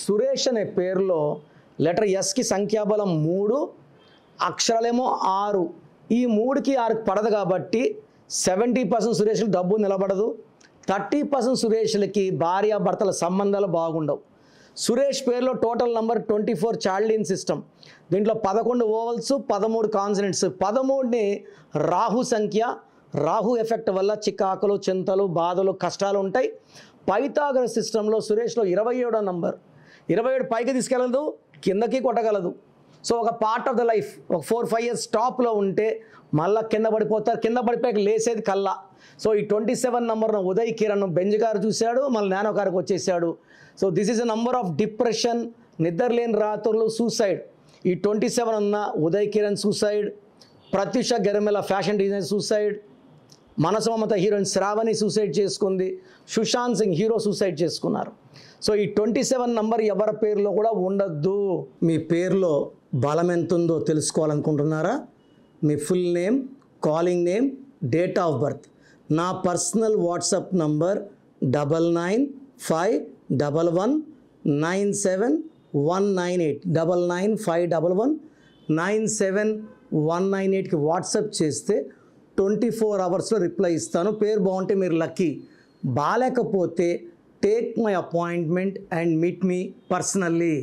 సురేష్ అనే పేరులో లెటర్ ఎస్కి సంఖ్యాబలం 3, అక్షరాలేమో 6. ఈ 3కి 6కి పడదు కాబట్టి 70% సురేష్లకు డబ్బు నిలబడదు. 30% సురేష్లకి భార్యాభర్తల సంబంధాలు బాగుండవు. సురేష్ పేరులో టోటల్ నంబర్ 24 చార్లిన్ సిస్టమ్. దీంట్లో 11 ఓవల్స్, 13 కాన్సనెంట్స్. 13ని రాహు సంఖ్య. రాహు ఎఫెక్ట్ వల్ల చికాకులు, చింతలు, బాధలు, కష్టాలు ఉంటాయి. పైథాగరస్ సిస్టంలో సురేష్లో 27వ నంబర్. 27 పైకి తీసుకెళ్ళదు, కిందకి కొట్టగలదు. సో ఒక పార్ట్ ఆఫ్ ద లైఫ్ ఒక 4-5 ఇయర్స్ టాప్లో ఉంటే మళ్ళీ కింద పడిపోతారు. కింద పడిపోయాక లేసేది కల్లా. సో ఈ 27 నంబర్ను ఉదయ్ కిరణ్ బెంజ్ గారు చూశాడు, మళ్ళీ నానో గారికి వచ్చేసాడు. So this is a number of depression, నిద్రలేని రాత్రులు, సూసైడ్. ఈ 27 ఉన్న ఉదయ్ కిరణ్ సూసైడ్, ప్రత్యూష గెరమెల fashion designer suicide, Manasu Mamata heroine Sravani suicide చేసుకుంది, సుశాంత్ సింగ్ హీరో సూసైడ్ చేసుకున్నారు. సో ఈ 27 నంబర్ ఎవరి పేరులో కూడా ఉండొద్దు. మీ పేరులో బలం ఎంత ఉందో తెలుసుకోవాలనుకుంటున్నారా? మీ full name, calling name, date of birth. నా పర్సనల్ వాట్సాప్ నంబర్ 9951197198 9951197198కి వాట్సాప్ చేస్తే 24 అవర్స్లో రిప్లై ఇస్తాను. పేరు బాగుంటే మీరు లక్కీ, బాలేకపోతే take my appointment and meet me personally.